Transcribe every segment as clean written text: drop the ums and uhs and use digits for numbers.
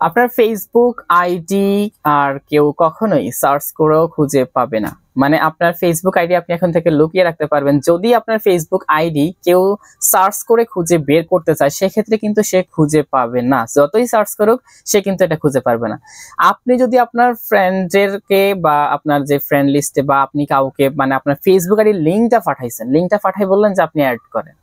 আপনার Facebook ID আর কেউ কখনোই সার্চ করেও খুঁজে পাবে না। মানে আপনার ফেসবুক আইডি আপনি এখন থেকে লুকিয়ে রাখতে পারবেন। যদি আপনার ফেসবুক আইডি কেউ সার্চ করে খুঁজে বের করতে চায়, সেক্ষেত্রে কিন্তু সে খুঁজে পাবে না। যতই সার্চ করুক, সে কিন্তু এটা খুঁজে পারবে না। আপনি যদি আপনার ফ্রেন্ডদেরকে বা আপনার যে ফ্রেন্ড লিস্টে বা আপনি কাউকে মানে আপনার ফেসবুক আইডির লিঙ্কটা পাঠাইছেন, লিঙ্কটা পাঠাই বললেন যে আপনি অ্যাড করেন,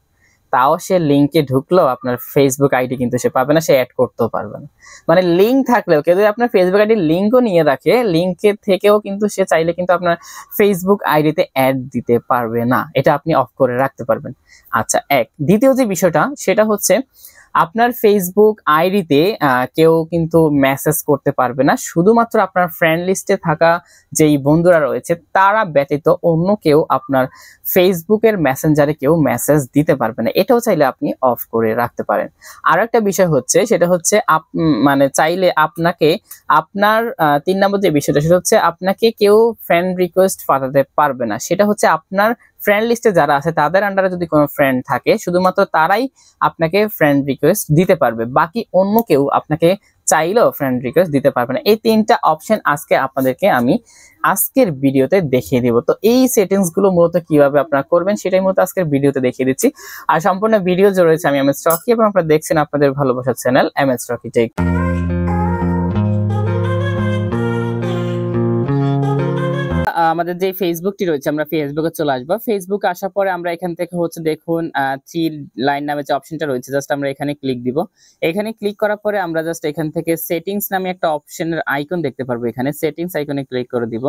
তাও সে লিঙ্কে ঢুকলো আপনার ফেসবুক আইডি কিন্তু সে পাবে না, সে অ্যাড করতেও পারবে না। মানে লিঙ্ক থাকলেও কেউ যদি আপনার ফেসবুক আইডির লিঙ্কও নিয়ে রাখে, লিঙ্কের থেকেও কিন্তু সে চাইলে কিন্তু আপনার ফেসবুক আইডিতে অ্যাড দিতে পারবে না। এটা আপনি অফ করে রাখতে পারবেন। আচ্ছা, দ্বিতীয় যে বিষয়টা সেটা হচ্ছে আপনার ফেসবুক আইডিতে কেউ কিন্তু মেসেজ করতে পারবে না, শুধুমাত্র আপনার ফ্রেন্ড লিস্টে থাকা যেই বন্ধুরা রয়েছে তারা ব্যতীত অন্য কেউ আপনার ফেসবুকের মেসেঞ্জারে কেউ মেসেজ দিতে পারবে না। এটাও চাইলে আপনি অফ করে রাখতে পারেন। আর একটা বিষয় হচ্ছে সেটা হচ্ছে মানে চাইলে আপনাকে আপনার 3 নম্বর যে বিষয়টা সেটা হচ্ছে আপনাকে কেউ ফ্রেন্ড রিকোয়েস্ট পাঠাতে পারবে না। সেটা হচ্ছে আপনার ফ্রেন্ড লিস্টে যারা আছে তাদের আন্ডারে যদি কোনো ফ্রেন্ড থাকে, শুধুমাত্র তারাই আপনাকে ফ্রেন্ড রিকোয়েস্ট দিতে পারবে, বাকি অন্য কেউ আপনাকে চাইলেও ফ্রেন্ড রিকোয়েস্ট দিতে পারবে না। এই 3টা অপশন আজকে আপনাদেরকে আমি আজকের ভিডিওতে দেখিয়ে দিব। তো এই সেটিংস গুলো মূলত কিভাবে আপনারা করবেন সেটাই মূলত আজকের ভিডিওতে দেখিয়ে দিচ্ছি। আর সম্পূর্ণ ভিডিও যে রয়েছে আমি এমএস রকি, এবং আপনারা দেখছেন আপনাদের ভালোবাসার চ্যানেল এমএস রকি টেক। আমাদের যে ফেসবুকটি রয়েছে, আমরা ফেসবুকে চলে আসবো। ফেসবুকে আসার পরে আমরা এখান থেকে হচ্ছে দেখুন 3 লাইন নামে যে অপশনটা রয়েছে, জাস্ট আমরা এখানে ক্লিক দিব। এখানে ক্লিক করার পরে আমরা জাস্ট এখান থেকে সেটিংস নামে একটা অপশনের আইকন দেখতে পারবো। এখানে সেটিংস আইকনে ক্লিক করে দিব।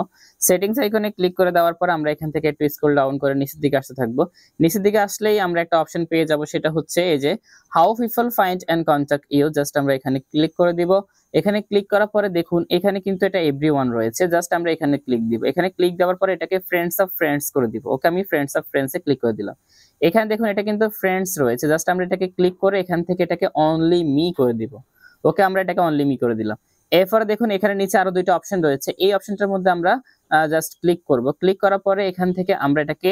সেটিংস আইকনে ক্লিক করে দেওয়ার পর আমরা এখান থেকে একটু স্ক্রল ডাউন করে নিচের দিকে আসতে থাকবো। নিচের দিকে আসলেই আমরা একটা অপশন পেয়ে যাব, সেটা হচ্ছে এই যে how people find and contact you. Just আমরা এখানে ক্লিক করে দিব। এখানে ক্লিক করার পরে দেখুন এখানে কিন্তু এটা এভরিওয়ান রয়েছে, জাস্ট আমরা এখানে ক্লিক দিব। এখানে ক্লিক দেওয়ার পরে এটাকে ফ্রেন্ডস অফ ফ্রেন্ডস করে দিব। ওকে, আমি ফ্রেন্ডস অফ ফ্রেন্ডসে ক্লিক করে দিলাম। এখানে দেখুন এটা কিন্তু ফ্রেন্ডস রয়েছে, জাস্ট আমরা এটাকে ক্লিক করে এখান থেকে এটাকে অনলি মি করে দিব। ওকে, আমরা এটাকে অনলি মি করে দিলাম। এরপরে দেখুন এখানে নিচে আরো 2টা অপশন রয়েছে, এই অপশনটার মধ্যে আমরা জাস্ট ক্লিক করব। ক্লিক করার পরে এখান থেকে আমরা এটাকে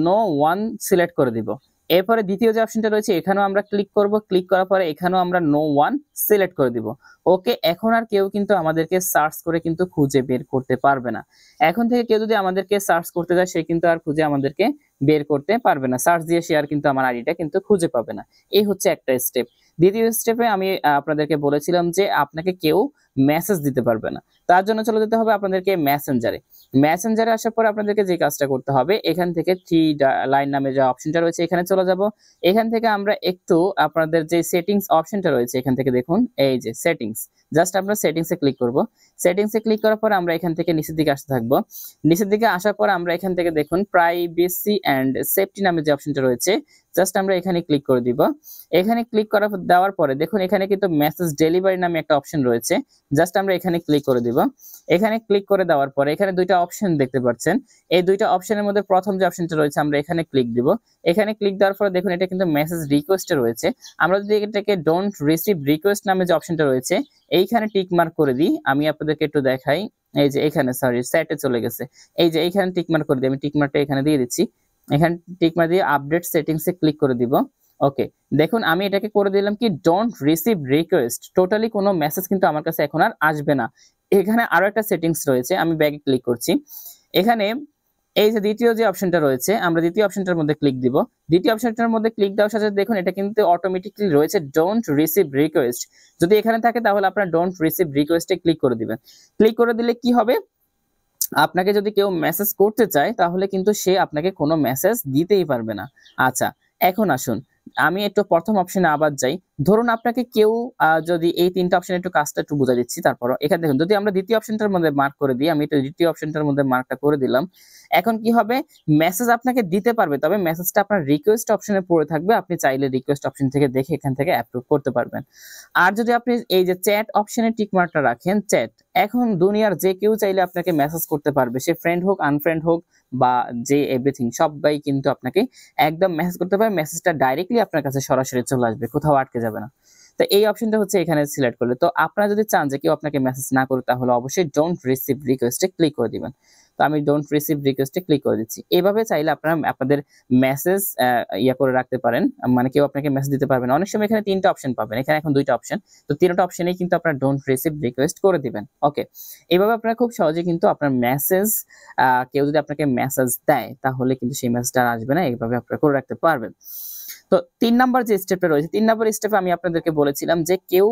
নো ওয়ান সিলেক্ট করে দিব। এরপরে দ্বিতীয় যে অপশনটা রয়েছে এখানেও আমরা ক্লিক করব। ক্লিক করার পরে এখানেও আমরা নো ওয়ান সিলেক্ট করে দিব। ওকে, এখন আর কেউ কিন্তু আমাদেরকে সার্চ করে কিন্তু খুঁজে বের করতে পারবে না। এখন থেকে কেউ যদি আমাদেরকে সার্চ করতে যায়, সে কিন্তু আর খুঁজে আমাদেরকে বের করতে পারবে না। সার্চ দিয়ে সে আর কিন্তু আমার আইডিটা কিন্তু খুঁজে পাবে না। এই হচ্ছে একটা স্টেপ। দ্বিতীয় স্টেপে আমি আপনাদেরকে বলেছিলাম যে আপনাকে কেউ মেসেজ দিতে পারবে না। তার জন্য চলে যেতে হবে আপনাদেরকে মেসেঞ্জারে। মেসেঞ্জারে আসার পর আপনাদেরকে যে কাজটা করতে হবে, এখান থেকে 3 লাইন নামে যে অপশনটা রয়েছে এখানে চলে যাব। এখান থেকে আমরা একটু আপনাদের যে সেটিংস অপশনটা রয়েছে এখান থেকে দেখুন এই যে সেটিংস, জাস্ট আমরা সেটিংসে ক্লিক করব। সেটিংসে ক্লিক করার পর আমরা এখান থেকে নিচের দিকে আসতে থাকবো। নিচের দিকে আসার পর আমরা এখান থেকে দেখুন প্রাইভেসি এন্ড সেফটি নামে যে অপশনটা রয়েছে, জাস্ট আমরা এখানে ক্লিক করে দিব। এখানে ক্লিক করা দেওয়ার পরে দেখুন এখানে কিন্তু মেসেজ ডেলিভারি নামে একটা অপশন রয়েছে, জাস্ট আমরা এখানে ক্লিক করে দিব। এখানে ক্লিক করে দেওয়ার পরে এখানে 2টা অপশন দেখতে পাচ্ছেন। এই 2টা অপশনের মধ্যে প্রথম যে অপশনটা রয়েছে আমরা এখানে ক্লিক দিব। এখানে ক্লিক দেওয়ার পরে দেখুন এটা কিন্তু মেসেজ রিকোয়েস্টে রয়েছে। আমরা যদি এটাকে ডোন্ট রিসিভ রিকোয়েস্ট নামে যে অপশনটা রয়েছে এইখানে টিক মার্ক করে দিই, আমি আপনাদেরকে একটু দেখাই। এই যে এখানে সরি সেটে চলে গেছে, এই যে এইখানে টিক মার্ক করে দিই। আমি টিক মার্কটা এখানে দিয়ে দিচ্ছি। এখানে টিক মার্ক দিয়ে আপডেট সেটিংসে ক্লিক করে দিব। ওকে, দেখুন আমি এটাকে করে দিলাম কি ডোন্ট রিসিভ রিকোয়েস্ট, টোটালি কোনো মেসেজ কিন্তু আমার কাছে এখন আর আসবে না। এখানে আরো একটা সেটিংস রয়েছে, আমি ব্যাগে ক্লিক করছি। এখানে এই যে দ্বিতীয় যে অপশনটা রয়েছে আমরা দ্বিতীয় অপশনটার মধ্যে ক্লিক দিব। দ্বিতীয় অপশনটার মধ্যে ক্লিক দেওয়ার সাথে দেখুন এটা কিন্তু অটোমেটিক্যালি রয়েছে ডোন্ট রিসিভ রিকোয়েস্ট। যদি এখানে থাকে তাহলে আপনারা ডোন্ট রিসিভ রিকোয়েস্টে ক্লিক করে দিবেন। ক্লিক করে দিলে কি হবে, আপনাকে যদি কেউ মেসেজ করতে চায় তাহলে কিন্তু সে আপনাকে কোনো মেসেজ দিতেই পারবে না। আচ্ছা, এখন আসুন আমি একটু প্রথম অপশনে আবার যাই। ধরুন আপনাকে কেউ যদি এই 3টা অপশনে একটু কাজটা একটু বুঝা দিচ্ছি। তারপর এখানে দেখুন যদি আমরা দ্বিতীয় অপশনটার মধ্যে মার্ক করে দিই, আমি একটু দ্বিতীয় অপশনটার মধ্যে মার্কটা করে দিলাম। এখন কি হবে, মেসেজ আপনাকে দিতে পারবে, তবে মেসেজটা আপনার রিকোয়েস্ট অপশনে পড়ে থাকবে। আপনি চাইলে রিকোয়েস্ট অপশন থেকে দেখে এখান থেকে অ্যাপ্রুভ করতে পারবেন। আর যদি আপনি এই যে চ্যাট অপশনে টিক মার্কটা রাখেন, চ্যাট, এখন দুনিয়ার যে কেউ চাইলে আপনাকে মেসেজ করতে পারবে, সে ফ্রেন্ড হোক আনফ্রেন্ড হোক বা যে এভরিথিং, সবাই কিন্তু আপনাকে একদম মেসেজ করতে পারে। মেসেজটা ডাইরেক্টলি আপনার কাছে সরাসরি চলে আসবে, কোথাও আটকে যাবে না। তো এই অপশনটা হচ্ছে এখানে সিলেক্ট করলে। তো আপনারা যদি চান যে কেউ আপনাকে মেসেজ না করে তাহলে অবশ্যই ডোন্ট রিসিভ রিকোয়েস্টে ক্লিক করে দিবেন। তো আমি ডোন্ট রিসিভ রিকোয়েস্টে ক্লিক করে দিচ্ছি। এভাবে চাইলে আপনারা আপনাদের মেসেজ করে রাখতে পারেন, মানে কেউ আপনাকে মেসেজ দিতে পারবে না। অনেক সময় এখানে 3টা অপশন পাবেন, এখানে এখন 2টা অপশন, তো 3টা অপশনেই কিন্তু আপনারা ডোন্ট রিসিভ রিকোয়েস্ট করে দিবেন। ওকে, এইভাবে আপনারা খুব সহজে কিন্তু আপনার মেসেজ, কেউ যদি আপনাকে মেসেজ দেয় তাহলে কিন্তু সেই মেসেজটা আর আসবে না, এইভাবে আপনারা করে রাখতে পারবেন। তো 3 নাম্বার যে স্টেপটা রয়েছে, 3 নাম্বার স্টেপে আমি আপনাদেরকে বলেছিলাম যে কেউ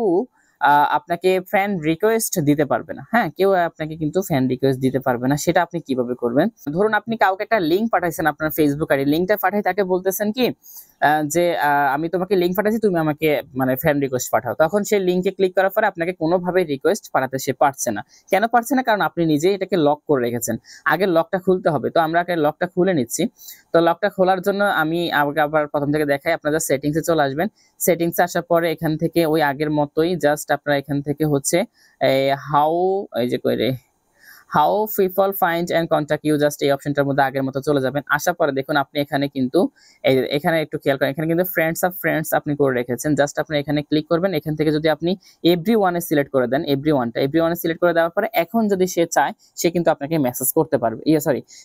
আপনাকে ফ্রেন্ড রিকোয়েস্ট দিতে পারবে না। হ্যাঁ, কেউ আপনাকে কিন্তু ফ্রেন্ড রিকোয়েস্ট দিতে পারবে না। সেটা আপনি কিভাবে করবেন? ধরুন আপনি কাউকে একটা লিংক পাঠাইছেন আপনার ফেসবুক আইডি, লিংকটা পাঠাই তাকে বলতেছেন কি যে আমি তোমাকে লিংক পাঠাচ্ছি, তুমি আমাকে মানে ফ্রেন্ড রিকোয়েস্ট পাঠাও। তখন সেই লিংকে ক্লিক করার পরে আপনাকে কোনোভাবে রিকোয়েস্ট পাঠাতে সে পারছে না। কেন পারছে না? কারণ আপনি নিজেই এটাকে লক করে রেখেছেন। আগে লকটা খুলতে হবে। তো আমরা আগে লকটা খুলে নিচ্ছি। তো লকটা খোলার জন্য আমি আবার প্রথম থেকে দেখাই। আপনারা সেটিংসে চলে আসবেন। সেটিংসে আসার পরে এখান থেকে ওই আগের মতোই জাস্ট আপনারা এখান থেকে হচ্ছে হাউ এই যে কই রে how people find and contact you, just এই অপশনটার মধ্যে আগের মতো চলে যাবেন। আসার পরে দেখুন আপনি এখানে কিন্তু এখানে একটু খেয়াল করেন, এখানে কিন্তু ফ্রেন্ডস অফ ফ্রেন্ডস আপনি করে রেখেছেন। জাস্ট আপনি এখানে ক্লিক করবেন। এখান থেকে যদি আপনি এভরিওয়ানে সিলেক্ট করে দেন, এভরিওয়ানে সিলেক্ট করে দেওয়ার পরে এখন যদি সে চায় সে কিন্তু আপনাকে মেসেজ করতে পারবে,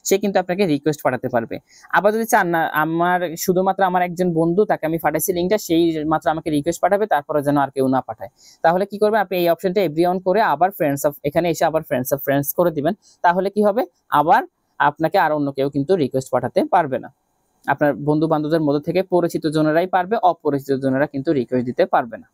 সে কিন্তু আপনাকে রিকোয়েস্ট পাঠাতে পারবে। আবার যদি চান না আমার শুধুমাত্র আমার একজন বন্ধু, তাকে আমি পাঠাইছি লিঙ্কটা, সেই মাত্র আমাকে রিকোয়েস্ট পাঠাবে, তারপরে যেন আর কেউ না পাঠায়, তাহলে কি করবেন? আপনি এই অপশনটা এভরিওয়ান করে আবার ফ্রেন্ডস অফ, এখানে এসে আবার ফ্রেন্ডস অফ ফ্রেন্ডস করে দিবেন। তাহলে কি হবে? আবার আপনাকে আর অন্য কেউ কিন্তু রিকোয়েস্ট পাঠাতে পারবে না। আপনার বন্ধু বান্ধবদের মধ্যে থেকে পরিচিত জনেরাই পারবে, অপরিচিত জনেরা কিন্তু রিকোয়েস্ট দিতে পারবে না।